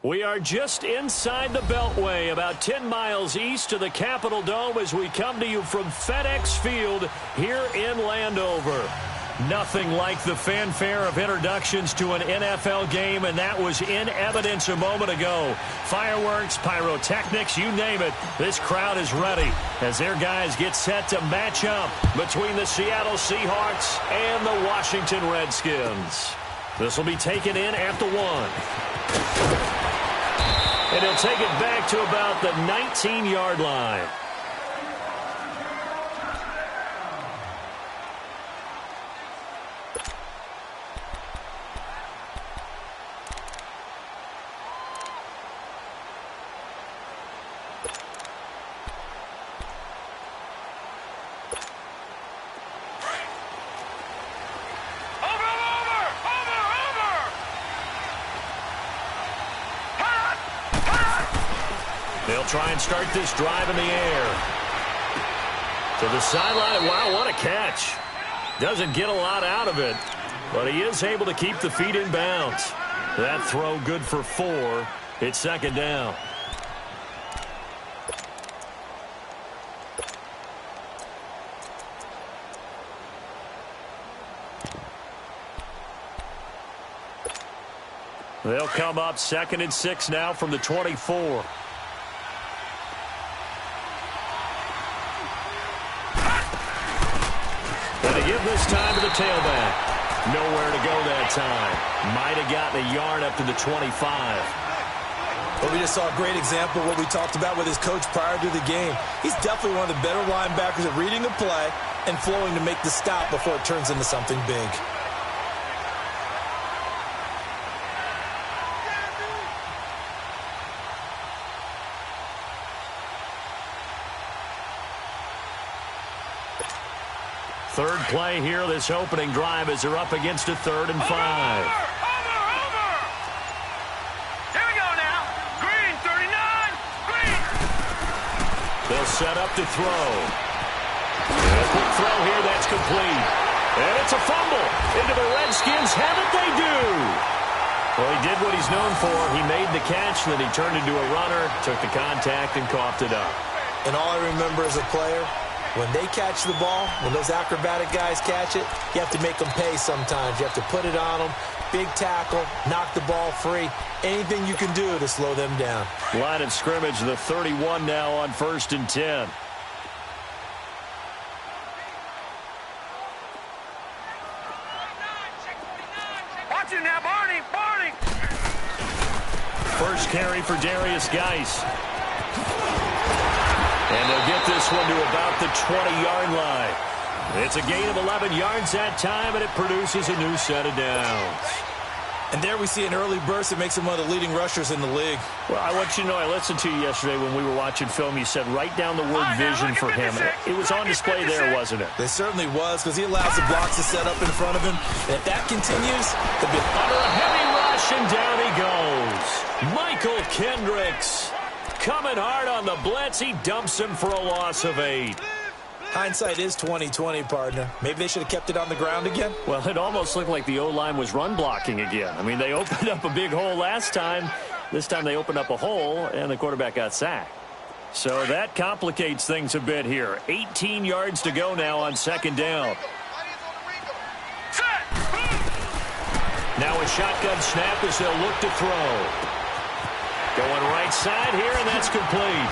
We are just inside the Beltway, about 10 miles east of the Capitol Dome as we come to you from FedEx Field here in Landover. Nothing like the fanfare of introductions to an NFL game, and that was in evidence a moment ago. Fireworks, pyrotechnics, you name it. This crowd is ready as their guys get set to match up between the Seattle Seahawks and the Washington Redskins. This will be taken in at the 1. And he'll take it back to about the 19-yard line. They'll try and start this drive in the air. To the sideline. Wow, what a catch. Doesn't get a lot out of it, but he is able to keep the feet in bounds. That throw good for 4. It's second down. They'll come up 2nd and 6 now from the 24. Give this time to the tailback. Nowhere to go that time. Might have gotten a yard up to the 25. Well, we just saw a great example of what we talked about with his coach prior to the game. He's definitely one of the better linebackers at reading a play and flowing to make the stop before it turns into something big. Third play here, this opening drive, as they're up against a 3rd and 5. Over! Here we go now. Green, 39. Green. They'll set up to throw. A quick throw here, that's complete. And it's a fumble. Into the Redskins. Have it, they do. Well, he did what he's known for. He made the catch, then he turned into a runner, took the contact, and coughed it up. And all I remember as a player, when they catch the ball, when those acrobatic guys catch it, you have to make them pay sometimes. You have to put it on them, big tackle, knock the ball free. Anything you can do to slow them down. Line of scrimmage, the 31 now on 1st and 10. Watch it now, Barney. First carry for Darius Geis. And they'll get this one to about the 20-yard line. It's a gain of 11 yards that time, and it produces a new set of downs. And there we see an early burst that makes him one of the leading rushers in the league. Well, I want you to know, I listened to you yesterday when we were watching film. You said write down the word vision for him. It was on display there, wasn't it? It certainly was, because he allows the blocks to set up in front of him. And if that continues, they'll be under a heavy rush, and down he goes. Michael Kendricks. Coming hard on the blitz, he dumps him for a loss of 8. Hindsight is 20/20, partner. Maybe they should have kept it on the ground again. Well, it almost looked like the O-line was run blocking again. I mean, they opened up a big hole last time. This time they opened up a hole, and the quarterback got sacked. So that complicates things a bit here. 18 yards to go now on 2nd down. Now a shotgun snap as they'll look to throw. Going right side here, and that's complete.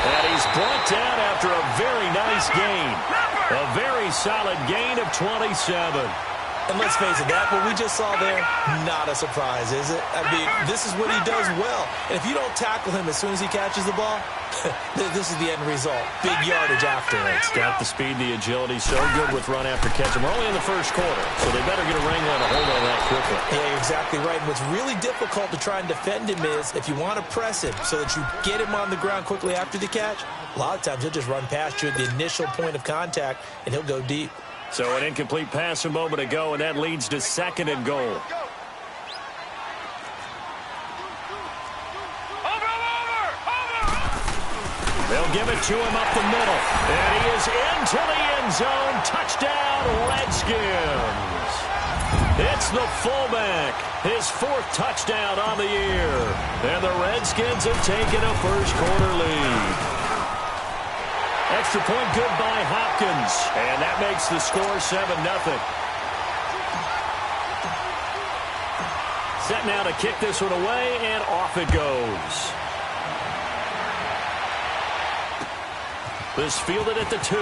And he's brought down after a very nice gain. A very solid gain of 27. And let's face it, that what we just saw there, not a surprise, is it? I mean, this is what he does well. And if you don't tackle him as soon as he catches the ball, this is the end result. Big yardage after it. It's got the speed, the agility, so good with run after catch. And we're only in the first quarter, so they better get a wrangle and a hold on that quickly. Yeah, you're exactly right. And what's really difficult to try and defend him is if you want to press him so that you get him on the ground quickly after the catch, a lot of times he'll just run past you at the initial point of contact, and he'll go deep. So an incomplete pass a moment ago, and that leads to 2nd and goal. They'll give it to him up the middle. And he is into the end zone. Touchdown, Redskins. It's the fullback. His 4th touchdown on the year. And the Redskins have taken a first-quarter lead. Extra point good by Hopkins. And that makes the score 7-0. Set now to kick this one away, and off it goes. This fielded at the 2.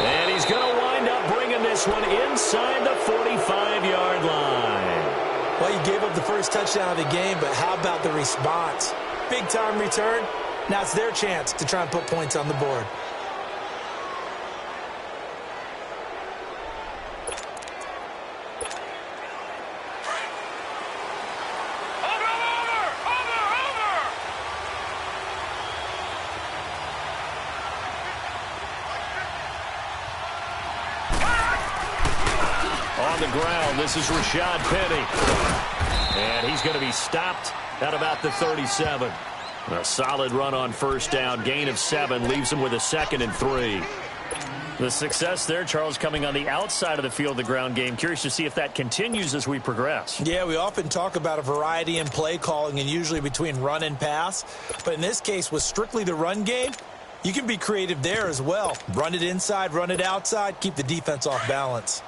And he's going to wind up bringing this one inside the 45-yard line. Well, you gave up the first touchdown of the game, but how about the response? Big-time return. Now it's their chance to try and put points on the board. On the ground, this is Rashad Penny. And he's going to be stopped at about the 37. A solid run on first down. Gain of 7 leaves him with a 2nd and 3. The success there, Charles, coming on the outside of the field, the ground game. Curious to see if that continues as we progress. Yeah, we often talk about a variety in play calling and usually between run and pass. But in this case, with strictly the run game, you can be creative there as well. Run it inside, run it outside, keep the defense off balance.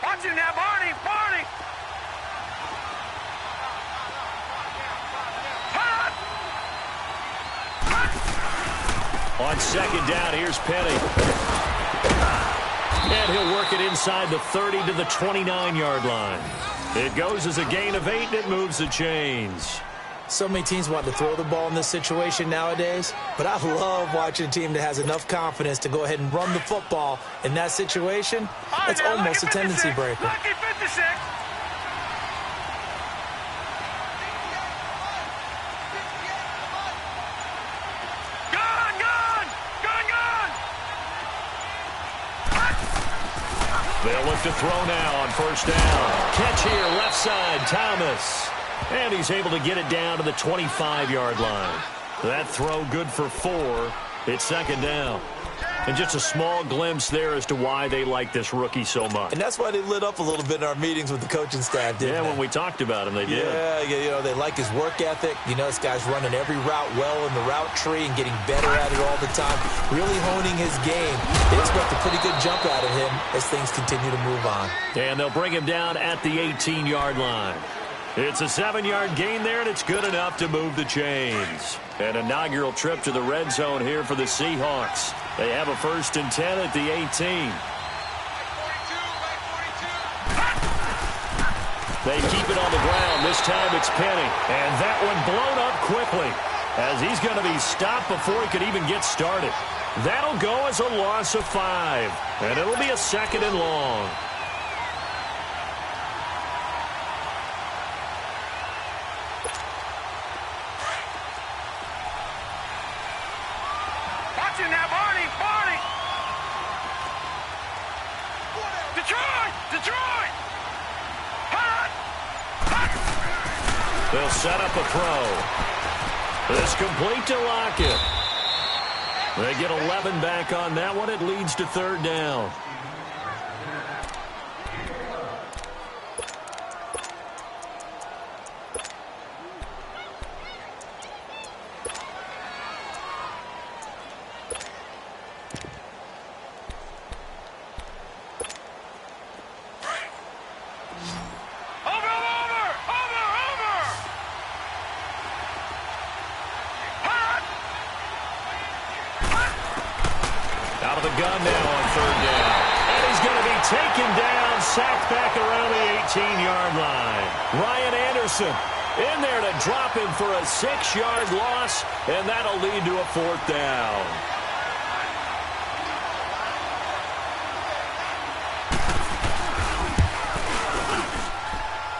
Watch him now, Barney! Barney! On second down, here's Penny. And he'll work it inside the 30 to the 29-yard line. It goes as a gain of 8, and it moves the chains. So many teams want to throw the ball in this situation nowadays, but I love watching a team that has enough confidence to go ahead and run the football in that situation. That's almost a tendency breaker. Lucky 56. Gone, gone! Gone, gone! They'll look to throw now on first down. Catch here, left side, Thomas. And he's able to get it down to the 25-yard line. That throw good for 4. It's second down. And just a small glimpse there as to why they like this rookie so much. And that's why they lit up a little bit in our meetings with the coaching staff, didn't they? When we talked about him, they did. Yeah, they like his work ethic. This guy's running every route well in the route tree and getting better at it all the time, really honing his game. They expect a pretty good jump out of him as things continue to move on. And they'll bring him down at the 18-yard line. It's a 7-yard gain there, and it's good enough to move the chains. An inaugural trip to the red zone here for the Seahawks. They have a 1st and 10 at the 18. They keep it on the ground. This time it's Penny. And that one blown up quickly as he's going to be stopped before he could even get started. That'll go as a loss of 5. And it'll be a 2nd and long. Now, Barney! Barney! Detroit! Detroit! Hot! Hot! They'll set up a throw. This complete to Lockett. They get 11 back on that one. It leads to 3rd down. Out of the gun now on 3rd down. And he's going to be taken down, sacked back around the 18-yard line. Ryan Anderson in there to drop him for a 6-yard loss, and that'll lead to a 4th down.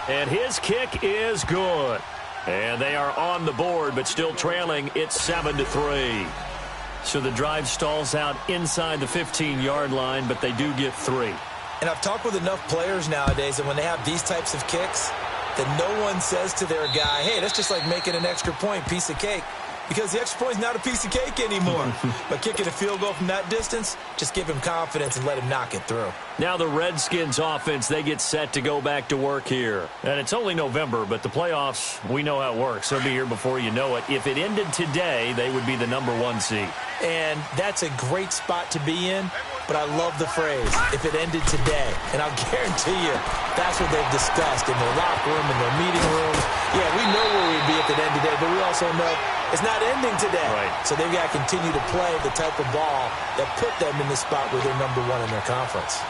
And his kick is good. And they are on the board, but still trailing. It's 7-3. So the drive stalls out inside the 15-yard line, but they do get 3. And I've talked with enough players nowadays, and when they have these types of kicks, that no one says to their guy, hey, that's just like making an extra point, piece of cake. Because the extra point is not a piece of cake anymore. But kicking a field goal from that distance, just give him confidence and let him knock it through. Now the Redskins offense, they get set to go back to work here. And it's only November, but the playoffs, we know how it works. They'll be here before you know it. If it ended today, they would be the #1 seed. And that's a great spot to be in. But I love the phrase, if it ended today. And I'll guarantee you, that's what they've discussed in their locker room, in their meeting rooms. Yeah, we know where we'd be if it ended today, but we also know it's not ending today. Right. So they've got to continue to play the type of ball that put them in the spot where they're #1 in their conference.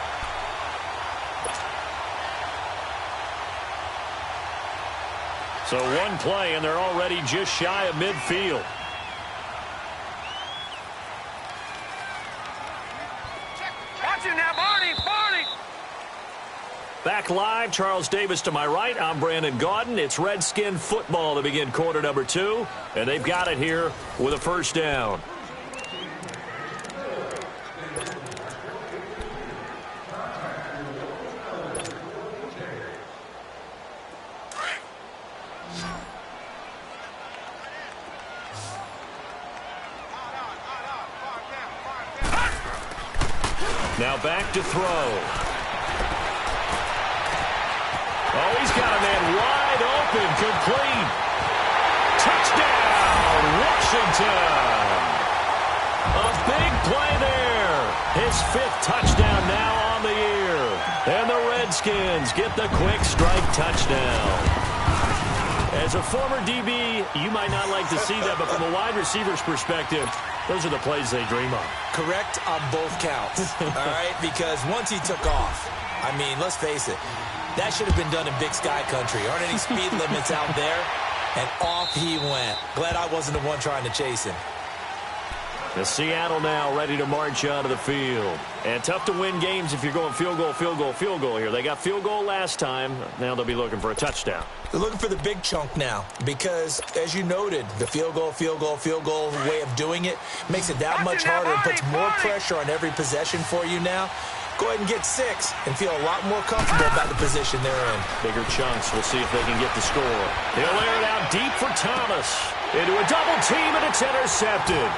So one play, and they're already just shy of midfield. Now, Barney. Back live, Charles Davis to my right. I'm Brandon Gaudin. It's Redskin football to begin quarter number 2, and they've got it here with a first down. Now back to throw. Oh, he's got a man wide open, complete. Touchdown, Washington. A big play there. His 5th touchdown now on the year. And the Redskins get the quick strike touchdown. As a former DB, you might not like to see that, but from a wide receiver's perspective, those are the plays they dream of. Correct on both counts, all right? Because once he took off, I mean, let's face it, that should have been done in Big Sky Country. Aren't any speed limits out there? And off he went. Glad I wasn't the one trying to chase him. The Seattle now ready to march onto the field. And tough to win games if you're going field goal here. They got field goal last time. Now they'll be looking for a touchdown. They're looking for the big chunk now because, as you noted, the field goal way of doing it makes it that much harder and puts more pressure on every possession for you now. Go ahead and get 6 and feel a lot more comfortable about the position they're in. Bigger chunks. We'll see if they can get the score. He'll air it out deep for Thomas. Into a double team, and it's intercepted.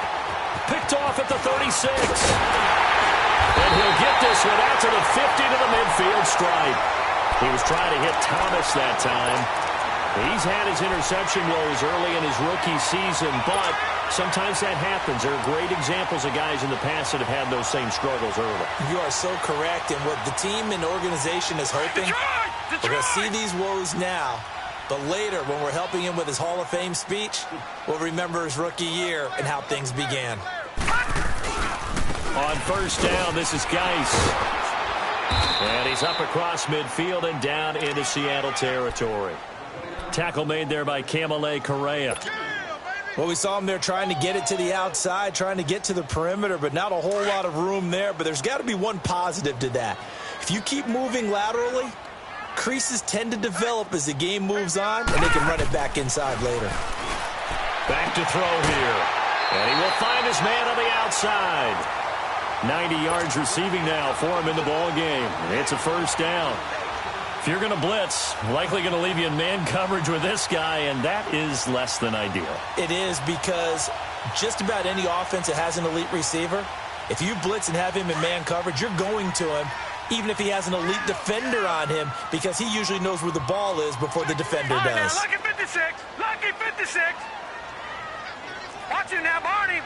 Picked off at the 36. And he'll get this one out to the 50 to the midfield stripe. He was trying to hit Thomas that time. He's had his interception woes early in his rookie season, but sometimes that happens. There are great examples of guys in the past that have had those same struggles early. You are so correct. And what the team and organization is hoping, we're going to see these woes now. But later, when we're helping him with his Hall of Fame speech, we'll remember his rookie year and how things began. On first down, this is Geis. And he's up across midfield and down into Seattle territory. Tackle made there by Kamale Correa. Well, we saw him there trying to get it to the outside, trying to get to the perimeter, but not a whole lot of room there. But there's got to be one positive to that. If you keep moving laterally, creases tend to develop as the game moves on, and they can run it back inside later. Back to throw here. And he will find his man on the outside. 90 yards receiving now for him in the ball game. It's a first down. If you're going to blitz, likely going to leave you in man coverage with this guy, and that is less than ideal. It is, because just about any offense that has an elite receiver, if you blitz and have him in man coverage, you're going to him, even if he has an elite defender on him, because he usually knows where the ball is before the defender does. Now, lucky 56. Lucky 56. Watch it now, Barney.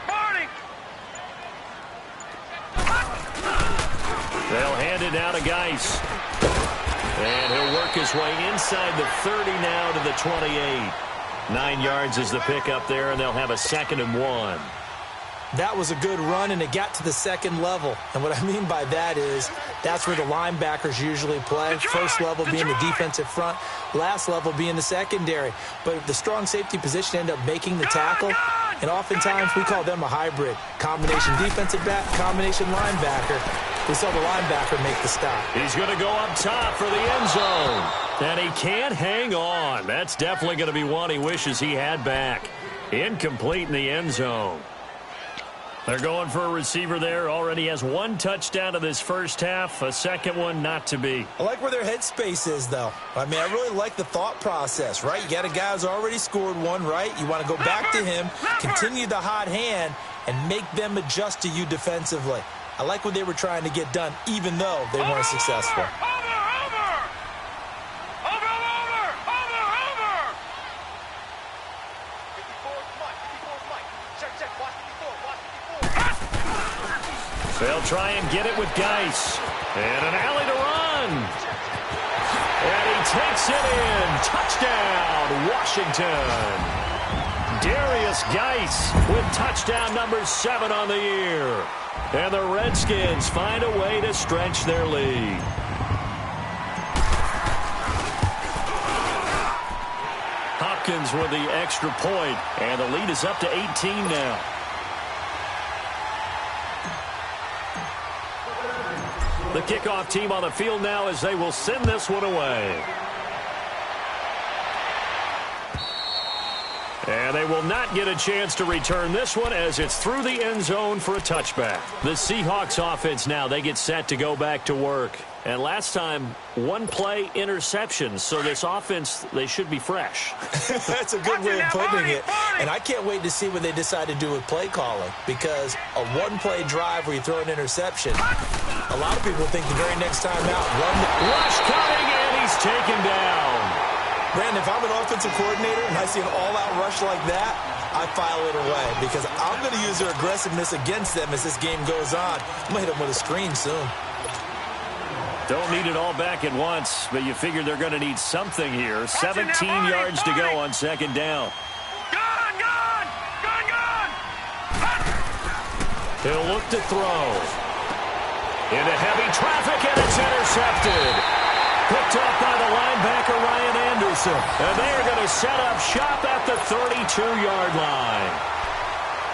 They'll hand it now to Geis. And he'll work his way inside the 30 now to the 28. 9 yards is the pickup there, and they'll have a 2nd and 1. That was a good run, and it got to the second level. And what I mean by that is that's where the linebackers usually play. First level being the defensive front, last level being the secondary. But the strong safety position ended up making the tackle, and oftentimes we call them a hybrid. Combination defensive back, combination linebacker. We saw the linebacker make the stop. He's going to go up top for the end zone. And he can't hang on. That's definitely going to be one he wishes he had back. Incomplete in the end zone. They're going for a receiver there. Already has one touchdown in this first half. A second one not to be. I like where their headspace is, though. I mean, I really like the thought process, right? You got a guy who's already scored one, right? You want to go back to him, continue the hot hand, and make them adjust to you defensively. I like what they were trying to get done, even though they weren't successful. They'll try and get it with Geis. And an alley to run. And he takes it in. Touchdown, Washington. Darius Geis with touchdown number 7 on the year. And the Redskins find a way to stretch their lead. Hopkins with the extra point. And the lead is up to 18 now. The kickoff team on the field now as they will send this one away. And they will not get a chance to return this one as it's through the end zone for a touchback. The Seahawks offense now, they get set to go back to work. And last time, one play interception. So this offense, they should be fresh. That's a good way of putting it. And I can't wait to see what they decide to do with play calling. Because a one-play drive where you throw an interception, a lot of people think the very next time out, run the rush coming, and he's taken down. Brandon, if I'm an offensive coordinator and I see an all-out rush like that, I file it away because I'm going to use their aggressiveness against them as this game goes on. I'm going to hit them with a screen soon. Don't need it all back at once, but you figure they're going to need something here. 17 yards to go on second down. Gone! He'll look to throw. Into heavy traffic, and it's intercepted. Picked up by the linebacker, Ryan Anderson. And they are going to set up shop at the 32-yard line.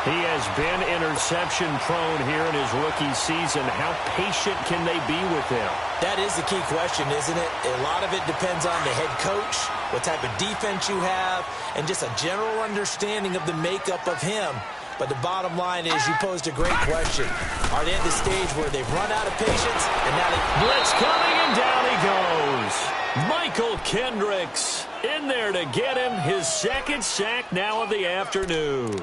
He has been interception-prone here in his rookie season. How patient can they be with him? That is the key question, isn't it? A lot of it depends on the head coach, what type of defense you have, and just a general understanding of the makeup of him. But the bottom line is you posed a great question. Are they at the stage where they've run out of patience? And now they... Blitz coming, and down he goes. Michael Kendricks in there to get him his second sack now of the afternoon.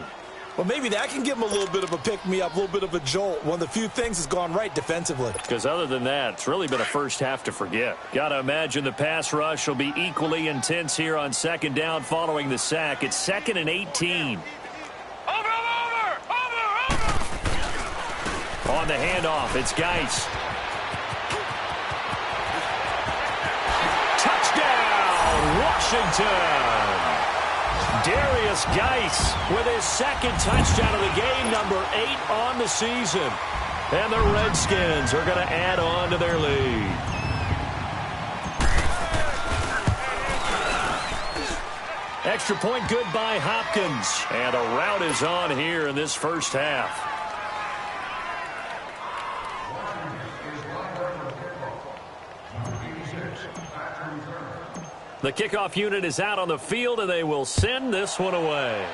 Well, maybe that can give him a little bit of a pick-me-up, a little bit of a jolt. One of the few things that's gone right defensively. Because other than that, it's really been a first half to forget. Got to imagine the pass rush will be equally intense here on second down following the sack. It's 2nd and 18. On the handoff, it's Geis. Touchdown, Washington! Darius Geis with his second touchdown of the game, number 8 on the season. And the Redskins are going to add on to their lead. Extra point good by Hopkins. And a rout is on here in this first half. The kickoff unit is out on the field, and they will send this one away.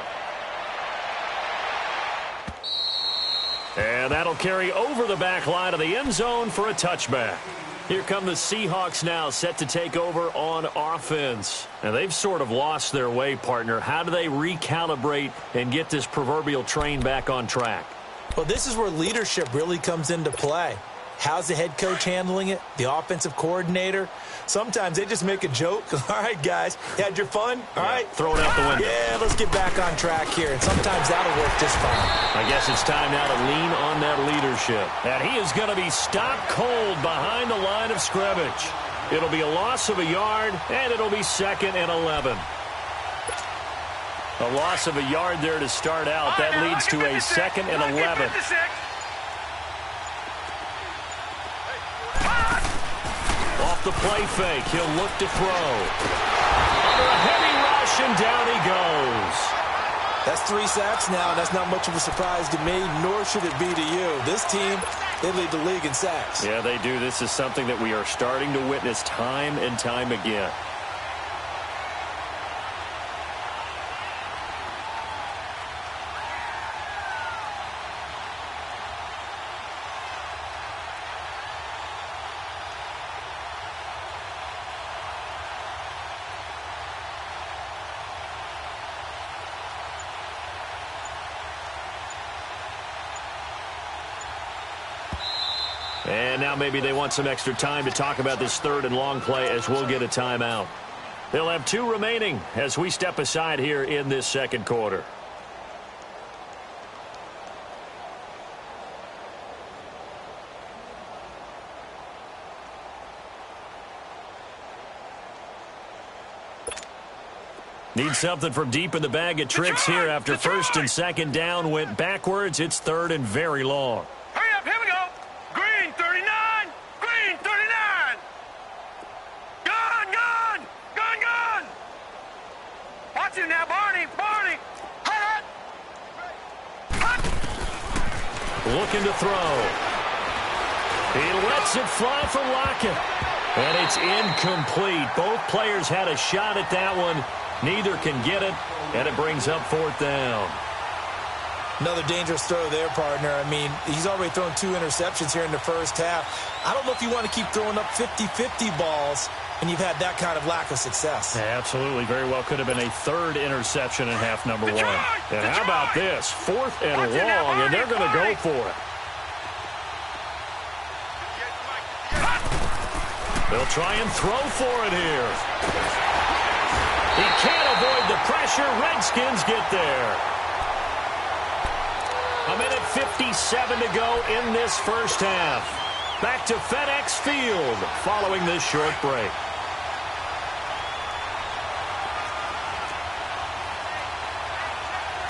And that'll carry over the back line of the end zone for a touchback. Here come the Seahawks now, set to take over on offense. And they've sort of lost their way, partner. How do they recalibrate and get this proverbial train back on track? Well, this is where leadership really comes into play. How's the head coach handling it? The offensive coordinator? Sometimes they just make a joke. All right, guys, you had your fun? All right. Throw it out the window. Yeah, let's get back on track here. And sometimes that'll work just fine. I guess it's time now to lean on that leadership. And he is going to be stopped cold behind the line of scrimmage. It'll be a loss of a yard, and it'll be 2nd and 11. A loss of a yard there to start out. That leads to a 2nd and 11. Off the play fake, he'll look to throw. Under a heavy rush, and down he goes. That's 3 sacks now, and that's not much of a surprise to me, nor should it be to you. This team, they lead the league in sacks. Yeah, they do. This is something that we are starting to witness time and time again. And now maybe they want some extra time to talk about this third and long play as we'll get a timeout. They'll have 2 remaining as we step aside here in this second quarter. Need something from deep in the bag of tricks here after first and second down went backwards. It's third and very long. Hurry up, here we go. Green 39. Green 39. Gun. Watch you now, Barney. Hut. Looking to throw. He lets it fly for Lockett. And it's incomplete. Both players had a shot at that one. Neither can get it, and it brings up fourth down. Another dangerous throw there, partner. I mean, he's already thrown 2 interceptions here in the first half. I don't know if you want to keep throwing up 50-50 balls when you've had that kind of lack of success. Yeah, absolutely. Very well could have been a third interception in half number 1. And how about this? Fourth and long, and they're going to go for it. They'll try and throw for it here. He can't avoid the pressure. Redskins get there. 1:57 to go in this first half. Back to FedEx Field following this short break.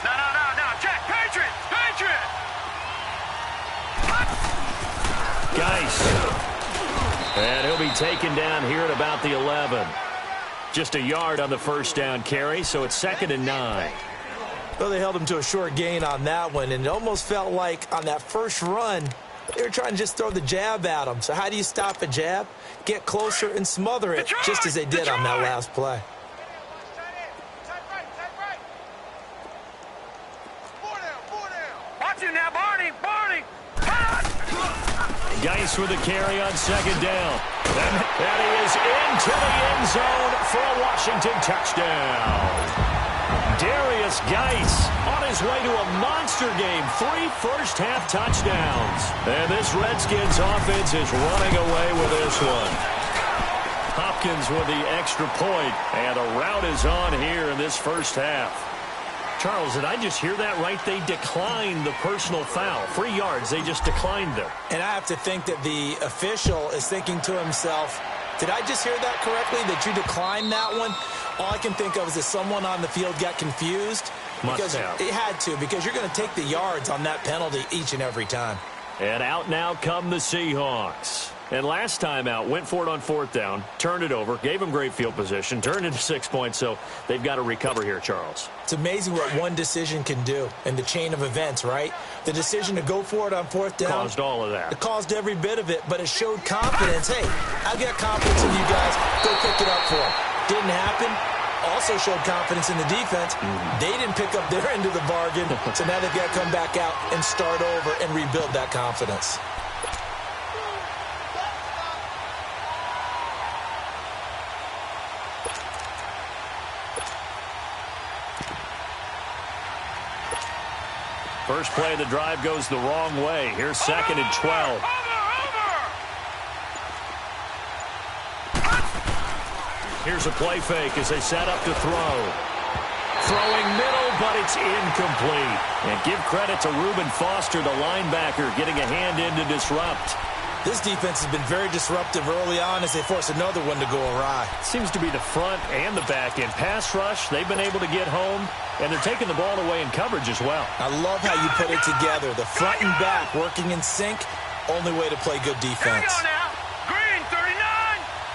No. Check. Patriot. Geis. And he'll be taken down here at about the 11. Just a yard on the first down carry, so it's 2nd and 9. Well, they held him to a short gain on that one, and it almost felt like on that first run, they were trying to just throw the jab at him. So how do you stop a jab? Get closer and smother it, just as they did on that last play. Watch you now, Barney. Geis with a carry on 2nd down. And he is into the end zone for a Washington touchdown. Darius Geis on his way to a monster game. 3 first-half touchdowns. And this Redskins offense is running away with this one. Hopkins with the extra point, and a rout is on here in this first half. Charles, did I just hear that right? They declined the personal foul. 3 yards, they just declined them. And I have to think that the official is thinking to himself, did I just hear that correctly, that you declined that one? All I can think of is that someone on the field got confused. Must have. It had to, because you're going to take the yards on that penalty each and every time. And out now come the Seahawks. And last time out, went for it on 4th down, turned it over, gave them great field position, turned into 6 points, so they've got to recover here, Charles. It's amazing what one decision can do in the chain of events, right? The decision to go for it on 4th down. Caused all of that. It caused every bit of it, but it showed confidence. Hey, I've got confidence in you guys. Go pick it up for them. Didn't happen. Also showed confidence in the defense. They didn't pick up their end of the bargain, so now they've got to come back out and start over and rebuild that confidence. First play of the drive goes the wrong way. Here's 2nd and 12. Here's a play fake as they set up to throw. Throwing middle, but it's incomplete. And give credit to Reuben Foster, the linebacker, getting a hand in to disrupt. This defense has been very disruptive early on as they force another one to go awry. Seems to be the front and the back end. Pass rush, they've been able to get home, and they're taking the ball away in coverage as well. I love how you put it together. The front and back working in sync, only way to play good defense. Here we go now. Green 39.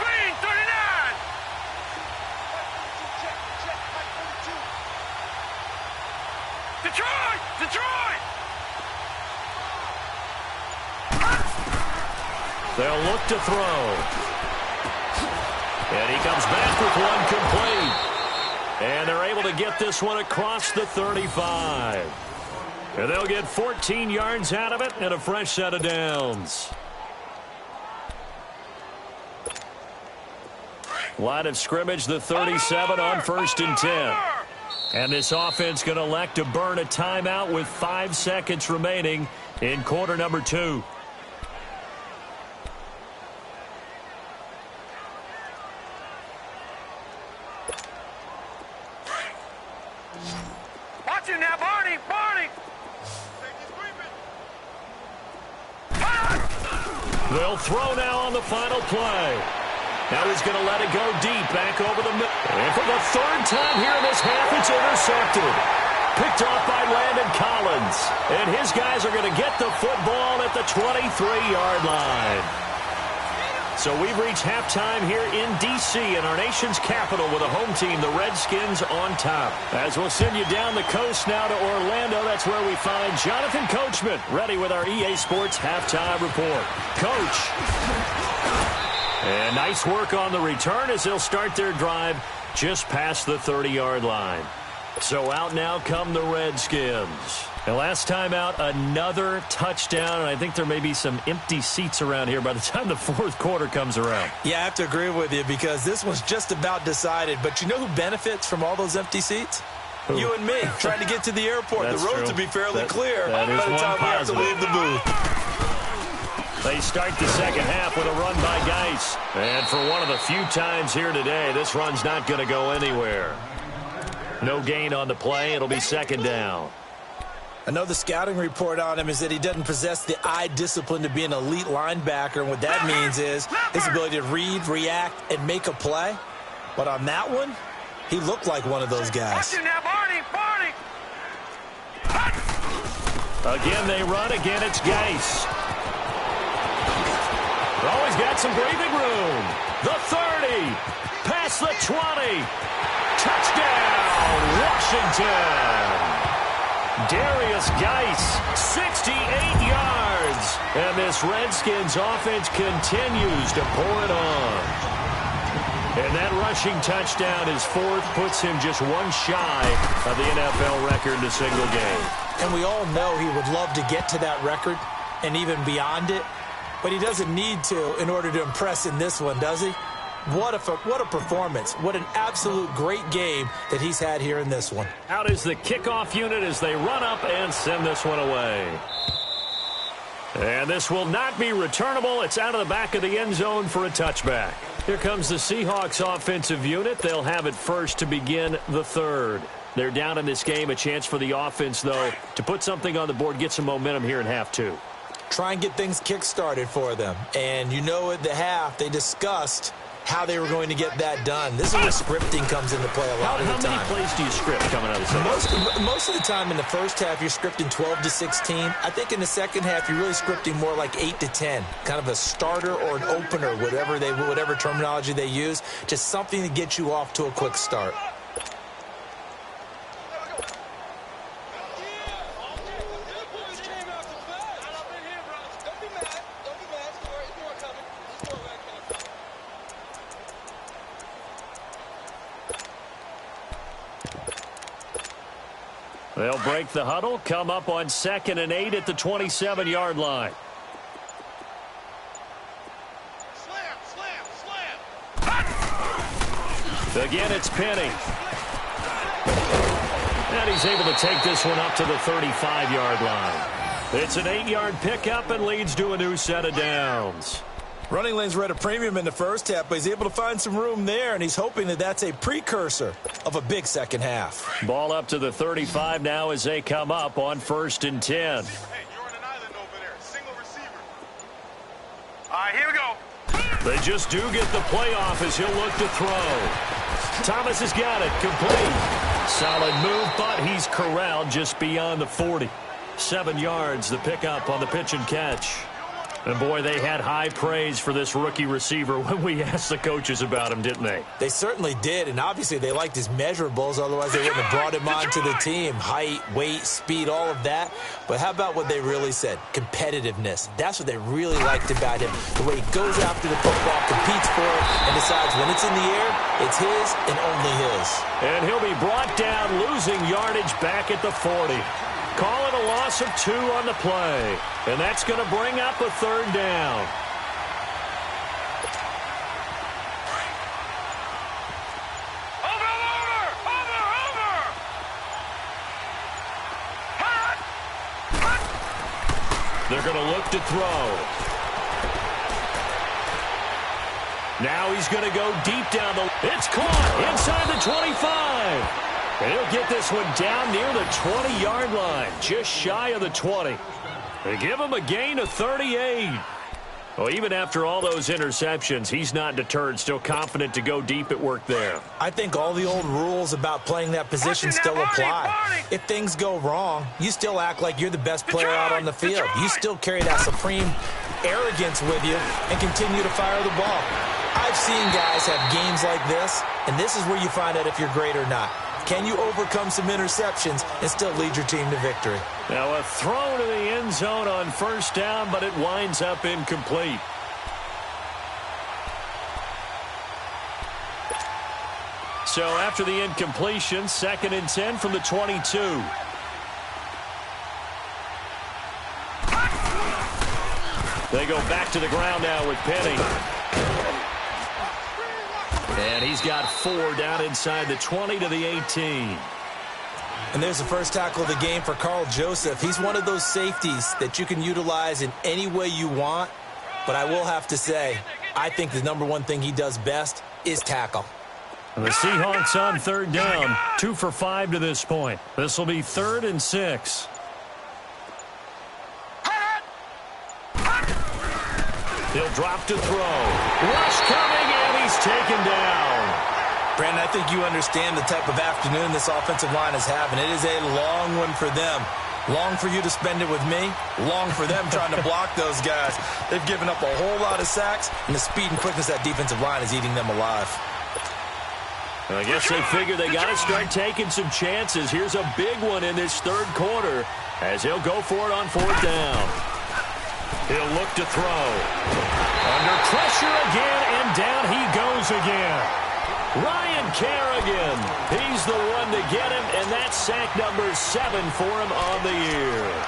Green 39. Detroit. They'll look to throw. And he comes back with one complete. And they're able to get this one across the 35. And they'll get 14 yards out of it and a fresh set of downs. Line of scrimmage, the 37 on 1st and 10. And this offense going to elect to burn a timeout with 5 seconds remaining in quarter number 2. Watch him now, Barney! Barney! They'll throw now on the final play. Now he's going to let it go deep, back over the middle. And for the third time here in this half, it's intercepted. Picked off by Landon Collins. And his guys are going to get the football at the 23-yard line. So we've reached halftime here in D.C. in our nation's capital with a home team, the Redskins, on top. As we'll send you down the coast now to Orlando, that's where we find Jonathan Coachman, ready with our EA Sports halftime report. Coach. And nice work on the return as they'll start their drive just past the 30-yard line. So out now come the Redskins. And last time out, another touchdown, and I think there may be some empty seats around here by the time the fourth quarter comes around. Yeah, I have to agree with you because this one's just about decided. But you know who benefits from all those empty seats? Who? You and me, trying to get to the airport. The roads will be fairly clear by the time we have to leave the booth. They start the second half with a run by Geis. And for one of the few times here today, this run's not going to go anywhere. No gain on the play. It'll be second down. I know the scouting report on him is that he doesn't possess the eye discipline to be an elite linebacker. And what that means is his ability to read, react, and make a play. But on that one, he looked like one of those guys. Watch him now, Barney! Barney! Again, they run. Again, it's Geis. Always got some breathing room. The 30. Past the 20. Touchdown, Washington. Darius Geis, 68 yards. And this Redskins offense continues to pour it on. And that rushing touchdown, his fourth, puts him just one shy of the NFL record in a single game. And we all know he would love to get to that record and even beyond it. But he doesn't need to in order to impress in this one, does he? What a performance. What an absolute great game that he's had here in this one. Out is the kickoff unit as they run up and send this one away. And this will not be returnable. It's out of the back of the end zone for a touchback. Here comes the Seahawks offensive unit. They'll have it first to begin the third. They're down in this game. A chance for the offense, though, to put something on the board, get some momentum here in half two. Try and get things kick-started for them. And you know at the half, they discussed how they were going to get that done. This is where scripting comes into play a lot of the time. How many plays do you script coming out of the second half? Most of the time in the first half, you're scripting 12 to 16. I think in the second half, you're really scripting more like 8 to 10. Kind of a starter or an opener, whatever terminology they use. Just something to get you off to a quick start. They'll break the huddle, come up on 2nd and 8 at the 27-yard line. Again, it's Penny. And he's able to take this one up to the 35-yard line. It's an 8-yard pickup and leads to a new set of downs. Running lanes were at a premium in the first half, but he's able to find some room there, and he's hoping that that's a precursor of a big second half. Ball up to the 35 now as they come up on 1st and 10. Hey, you're on an island over there. Single receiver. All right, here we go. They just do get the playoff as he'll look to throw. Thomas has got it. Complete. Solid move, but he's corralled just beyond the 40. 7 yards, the pickup on the pitch and catch. And, boy, they had high praise for this rookie receiver when we asked the coaches about him, didn't they? They certainly did, and obviously they liked his measurables. Otherwise, they wouldn't have brought him onto the team. Height, weight, speed, all of that. But how about what they really said? Competitiveness. That's what they really liked about him. The way he goes after the football, competes for it, and decides when it's in the air, it's his and only his. And he'll be brought down, losing yardage back at the 40. Call it a loss of 2 on the play. And that's going to bring up a 3rd down. They're going to look to throw. Now he's going to go deep down the... It's caught inside the 25. And he'll get this one down near the 20-yard line, just shy of the 20. They give him a gain of 38. Well, even after all those interceptions, he's not deterred, still confident to go deep at work there. I think all the old rules about playing that position still apply. If things go wrong, you still act like you're the best player out on the field. You still carry that supreme arrogance with you and continue to fire the ball. I've seen guys have games like this, and this is where you find out if you're great or not. Can you overcome some interceptions and still lead your team to victory? Now a throw to the end zone on first down, but it winds up incomplete. So after the incompletion, 2nd and 10 from the 22. They go back to the ground now with Penny. And he's got 4 down inside the 20 to the 18. And there's the first tackle of the game for Carl Joseph. He's one of those safeties that you can utilize in any way you want. But I will have to say, I think the number one thing he does best is tackle. And the Seahawks on 3rd down, 2 for 5 to this point. This will be 3rd and 6. He'll drop to throw. Rush coming, and he's taken down. Brandon, I think you understand the type of afternoon this offensive line is having. It is a long one for them. Long for you to spend it with me. Long for them trying to block those guys. They've given up a whole lot of sacks, and the speed and quickness of that defensive line is eating them alive. I guess they figure they got to start taking some chances. Here's a big one in this 3rd quarter as he'll go for it on 4th down. He'll look to throw. Under pressure again, and down he goes again. Ryan Kerrigan, he's the one to get him, and that's sack number 7 for him on the year.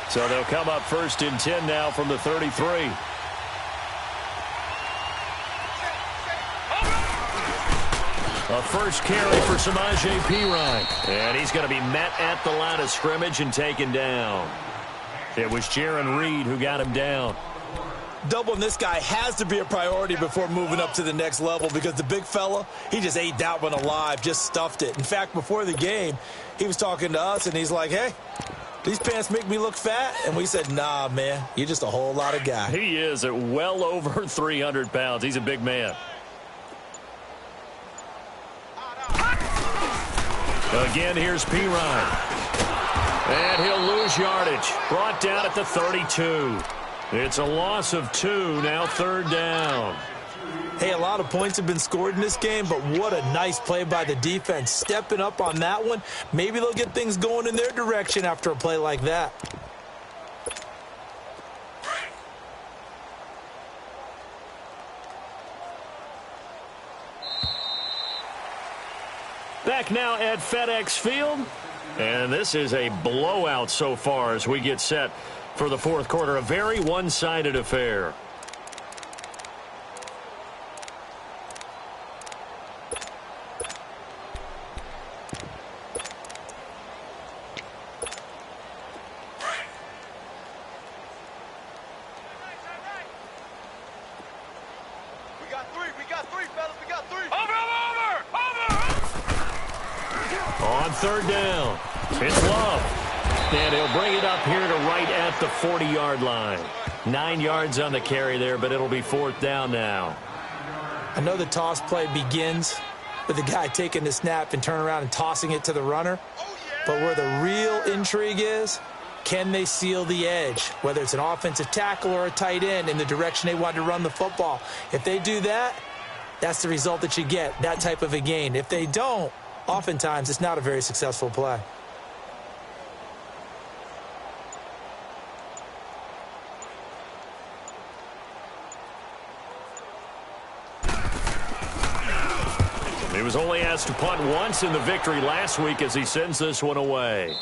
So they'll come up 1st and 10 now from the 33. A first carry for Samaje Perine. And he's going to be met at the line of scrimmage and taken down. It was Jaron Reed who got him down. Doubling this guy has to be a priority before moving up to the next level because the big fella, he just ate that one alive, just stuffed it. In fact, before the game, he was talking to us, and he's like, hey, these pants make me look fat? And we said, nah, man, you're just a whole lot of guy. He is at well over 300 pounds. He's a big man. Again, here's Perine. And he'll lose yardage. Brought down at the 32. It's a loss of 2, now 3rd down. Hey, a lot of points have been scored in this game, but what a nice play by the defense. Stepping up on that one. Maybe they'll get things going in their direction after a play like that. Back now at FedEx Field. And this is a blowout so far as we get set for the 4th quarter. A very one-sided affair. We got three, fellas. We got three. Over! On 3rd down, it's Love. And he'll bring it up here to right at the 40-yard line. 9 yards on the carry there, but it'll be 4th down now. I know the toss play begins with the guy taking the snap and turning around and tossing it to the runner. But where the real intrigue is, can they seal the edge, whether it's an offensive tackle or a tight end, in the direction they want to run the football? If they do that, that's the result that you get, that type of a gain. If they don't, oftentimes it's not a very successful play. He was only asked to punt once in the victory last week as he sends this one away.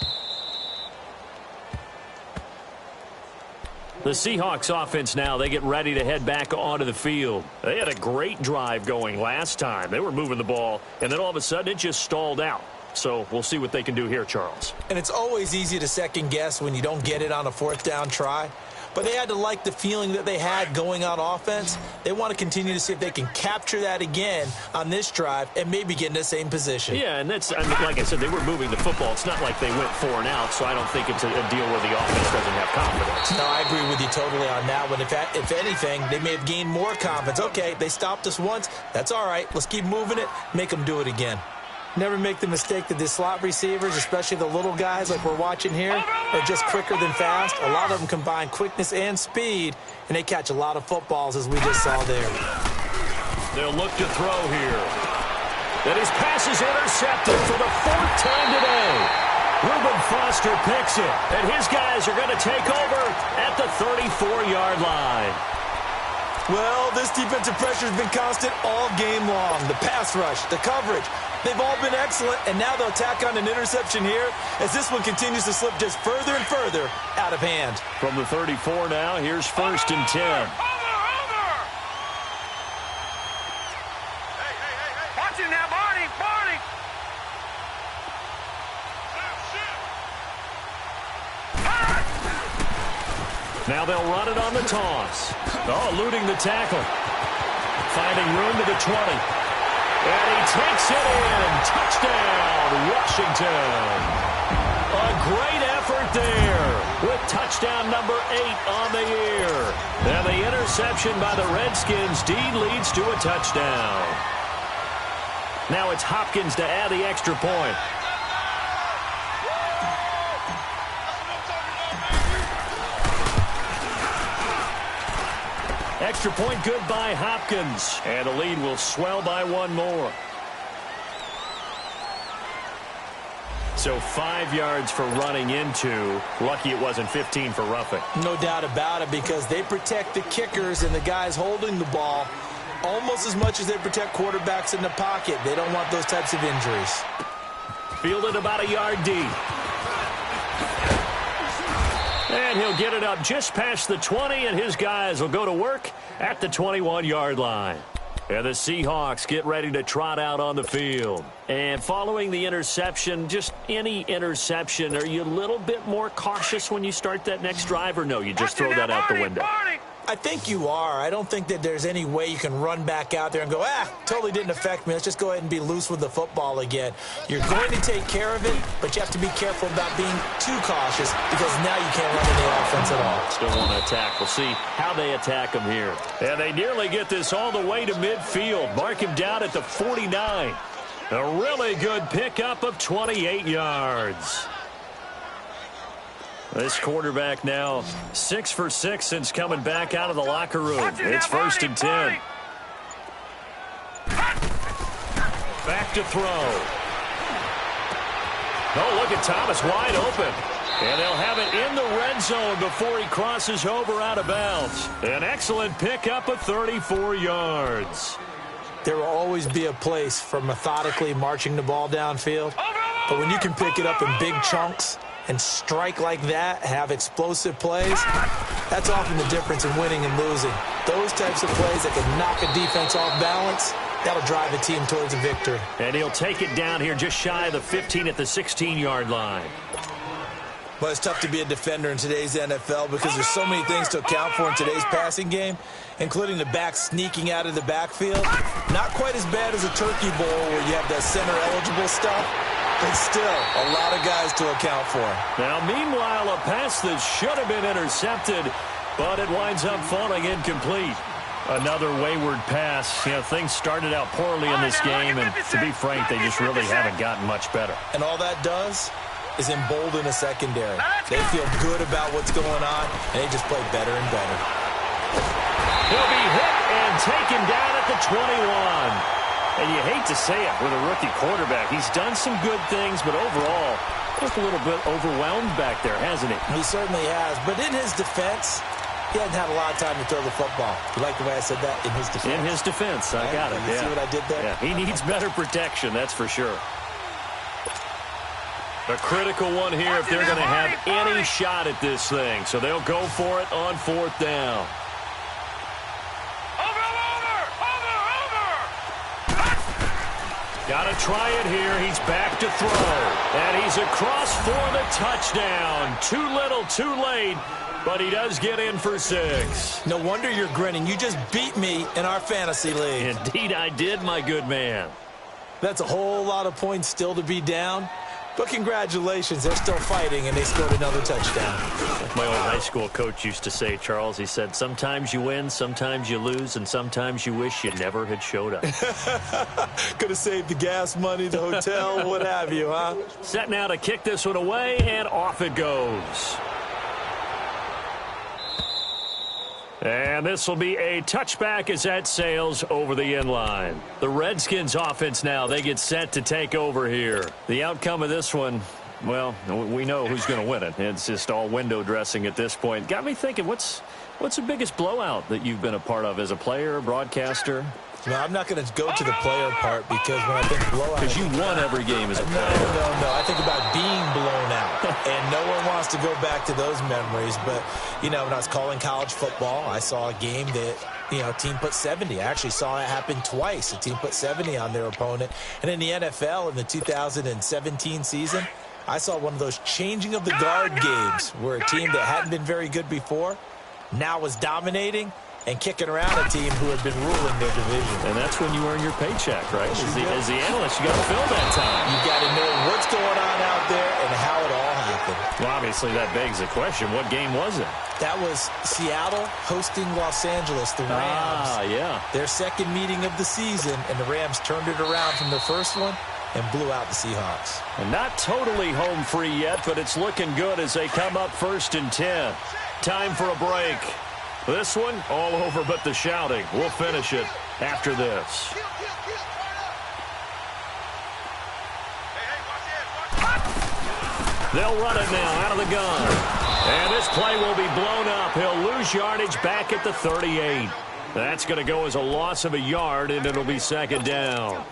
The Seahawks offense now, they get ready to head back onto the field. They had a great drive going last time. They were moving the ball, and then all of a sudden it just stalled out. So we'll see what they can do here, Charles. And it's always easy to second guess when you don't get it on a fourth down try. But they had to like the feeling that they had going on offense. They want to continue to see if they can capture that again on this drive and maybe get in the same position. Yeah, and that's, like I said, they were moving the football. It's not like they went 4 and out, so I don't think it's a deal where the offense doesn't have confidence. No, I agree with you totally on that one. If anything, they may have gained more confidence. Okay, they stopped us once. That's all right. Let's keep moving it. Make them do it again. Never make the mistake that the slot receivers, especially the little guys like we're watching here, are just quicker than fast. A lot of them combine quickness and speed, and they catch a lot of footballs, as we just saw there. They'll look to throw here. And his pass is intercepted for the 4th time today. Reuben Foster picks it, and his guys are going to take over at the 34-yard line. Well, this defensive pressure has been constant all game long. The pass rush, the coverage, they've all been excellent, and now they'll tack on an interception here as this one continues to slip just further and further out of hand. From the 34 now, here's 1st and 10. Watching now, Barney. Now they'll run it on the toss. Oh, eluding the tackle. Finding room to the 20. And he takes it in. Touchdown, Washington. A great effort there with touchdown number 8 on the year. And the interception by the Redskins indeed leads to a touchdown. Now it's Hopkins to add the extra point. Extra point good by Hopkins. And the lead will swell by 1 more. So 5 yards for running into. Lucky it wasn't 15 for roughing. No doubt about it, because they protect the kickers and the guys holding the ball almost as much as they protect quarterbacks in the pocket. They don't want those types of injuries. Fielded about a yard deep. And he'll get it up just past the 20, and his guys will go to work at the 21-yard line. And the Seahawks get ready to trot out on the field. And following the interception, just any interception, are you a little bit more cautious when you start that next drive, or no, you just throw that out the window? I think you are. I don't think that there's any way you can run back out there and go, totally didn't affect me. Let's just go ahead and be loose with the football again. You're going to take care of it, but you have to be careful about being too cautious, because now you can't run any offense at all. Still want to attack. We'll see how they attack him here. And they nearly get this all the way to midfield. Mark him down at the 49. A really good pickup of 28 yards. This quarterback now 6 for 6 since coming back out of the locker room. It's 1st and 10. Back to throw. Oh, look at Thomas wide open. And they'll have it in the red zone before he crosses over out of bounds. An excellent pickup of 34 yards. There will always be a place for methodically marching the ball downfield. But when you can pick it up in big chunks and strike like that, have explosive plays, that's often the difference in winning and losing. Those types of plays that can knock a defense off balance, that'll drive the team towards a victory. And he'll take it down here just shy of the 15 at the 16-yard line. Well, it's tough to be a defender in today's NFL because there's so many things to account for in today's passing game, including the back sneaking out of the backfield. Not quite as bad as a turkey bowl where you have the center-eligible stuff, but still a lot of guys to account for. Now, meanwhile, a pass that should have been intercepted, but it winds up falling incomplete. Another wayward pass. You know, things started out poorly in this game, and to be frank, they just really haven't gotten much better. And all that does is embolden a secondary. They feel good about what's going on, and they just play better and better. He'll be hit and taken down at the 21. And you hate to say it with a rookie quarterback. He's done some good things, but overall, just a little bit overwhelmed back there, hasn't he? He certainly has. But in his defense, he hasn't had a lot of time to throw the football. You like the way I said that? In his defense. In his defense. I got it. You see what I did there? Yeah, he needs better protection, that's for sure. A critical one here if they're going to have any shot at this thing. So they'll go for it on 4th down. Got to try it here. He's back to throw. And he's across for the touchdown. Too little, too late. But he does get in for 6. No wonder you're grinning. You just beat me in our fantasy league. Indeed I did, my good man. That's a whole lot of points still to be down. But congratulations, they're still fighting, and they scored another touchdown. Like my old high school coach used to say, Charles, he said, sometimes you win, sometimes you lose, and sometimes you wish you never had showed up. Could have saved the gas money, the hotel, what have you, huh? Set now to kick this one away, and off it goes. And this will be a touchback as that sails over the end line. The Redskins offense now, they get set to take over here. The outcome of this one, well, we know who's going to win it. It's just all window dressing at this point. Got me thinking, what's the biggest blowout that you've been a part of as a player, broadcaster? No, I'm not going to go to the player part because when I think blowout... Because you won every game as a player. No. I think about being blown out. And no one wants to go back to those memories. But, you know, when I was calling college football, I saw a game that, you know, a team put 70. I actually saw it happen twice. A team put 70 on their opponent. And in the NFL in the 2017 season, I saw one of those changing of the guard games where a team that hadn't been very good before now was dominating and kicking around a team who had been ruling their division. And that's when you earn your paycheck, right? As the analyst, you got to fill that time. You got to know what's going on out there and how it all happened. Well, obviously, that begs the question, what game was it? That was Seattle hosting Los Angeles, the Rams. Yeah. Their second meeting of the season, and the Rams turned it around from their first one and blew out the Seahawks. And not totally home free yet, but it's looking good as they come up 1st and 10. Time for a break. This one, all over but the shouting. We'll finish it after this. They'll run it now out of the gun. And this play will be blown up. He'll lose yardage back at the 38. That's going to go as a loss of a yard, and it'll be 2nd down.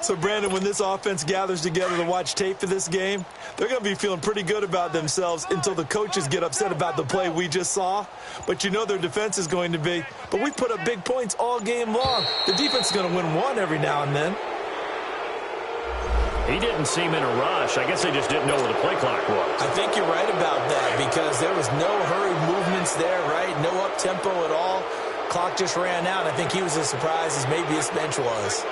So, Brandon, when this offense gathers together to watch tape for this game, they're going to be feeling pretty good about themselves until the coaches get upset about the play we just saw. But you know their defense is going to be. But we put up big points all game long. The defense is going to win one every now and then. He didn't seem in a rush. I guess they just didn't know where the play clock was. I think you're right about that because there was no hurried movements there, right? No up-tempo at all. Clock just ran out. I think he was as surprised as maybe his bench was.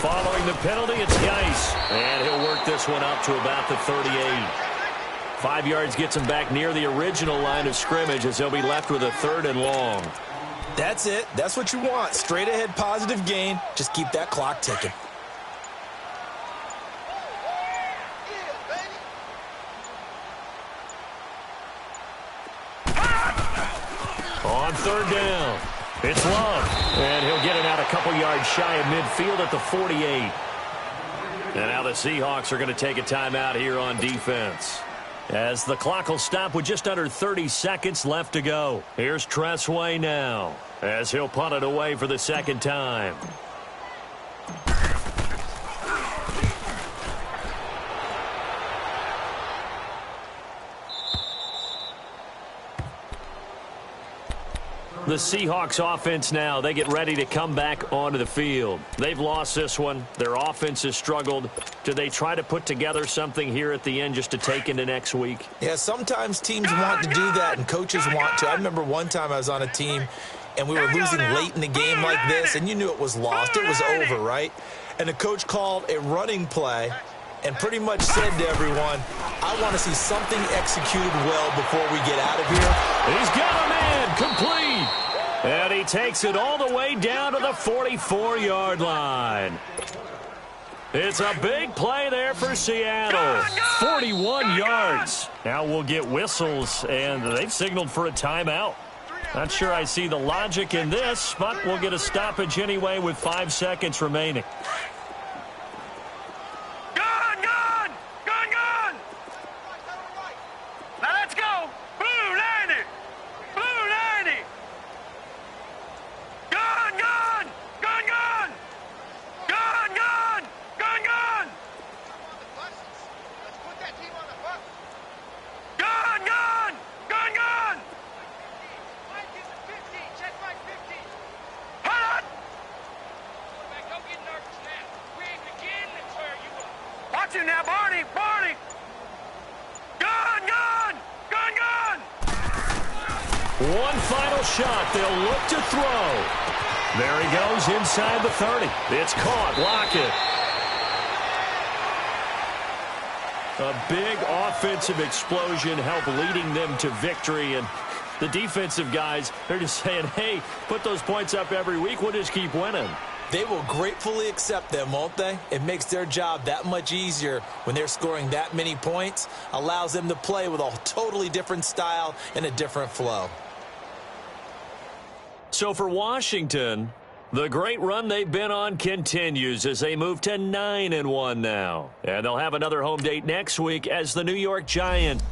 Following the penalty, it's Geis. And he'll work this one up to about the 38. 5 yards gets him back near the original line of scrimmage as they'll be left with a 3rd and long. That's it. That's what you want. Straight ahead positive gain. Just keep that clock ticking. On 3rd down, it's Love. And he'll get it out a couple yards shy of midfield at the 48. And now the Seahawks are going to take a timeout here on defense, as the clock will stop with just under 30 seconds left to go. Here's Tressway now, as he'll punt it away for the 2nd time. The Seahawks offense now, they get ready to come back onto the field. They've lost this one. Their offense has struggled. Do they try to put together something here at the end just to take into next week? Yeah, sometimes teams want to do that and coaches want to. I remember one time I was on a team and we were losing late in the game like this, and you knew it was lost. It was over, right? And the coach called a running play and pretty much said to everyone, I want to see something executed well before we get out of here. He's got a man complete. And he takes it all the way down to the 44-yard line. It's a big play there for Seattle. 41 yards. Now we'll get whistles, and they've signaled for a timeout. Not sure I see the logic in this, but we'll get a stoppage anyway with 5 seconds remaining. Barney, Barney! Gun, gun! Gun, gun! One final shot. They'll look to throw. There he goes inside the 30. It's caught. Lockett. A big offensive explosion helped leading them to victory. And the defensive guys, they're just saying, hey, put those points up every week. We'll just keep winning. They will gratefully accept them, won't they? It makes their job that much easier when they're scoring that many points. Allows them to play with a totally different style and a different flow. So for Washington, the great run they've been on continues as they move to 9-1 now. And they'll have another home date next week as the New York Giants.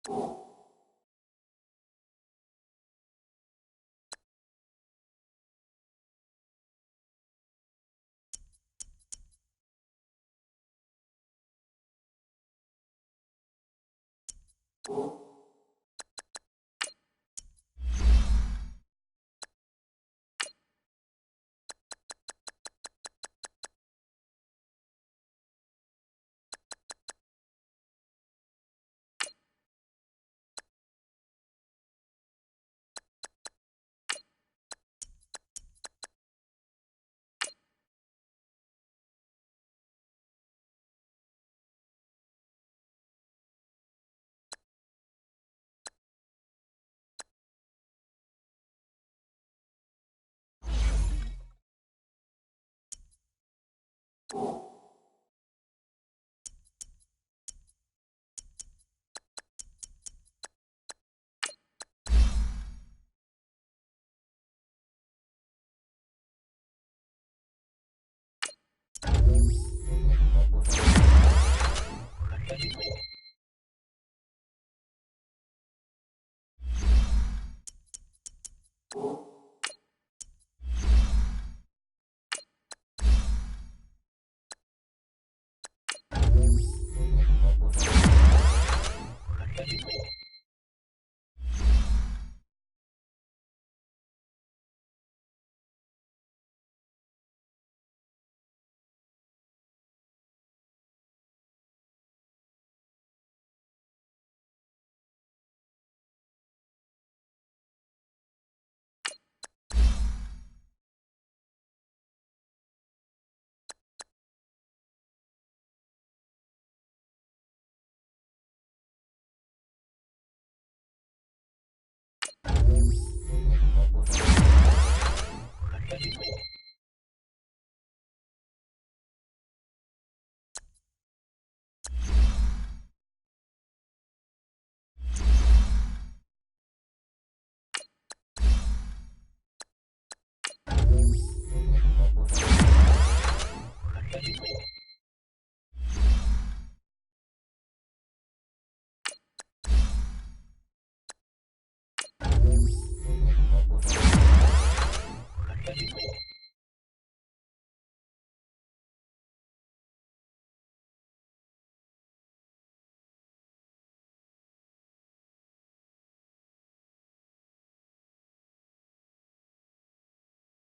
You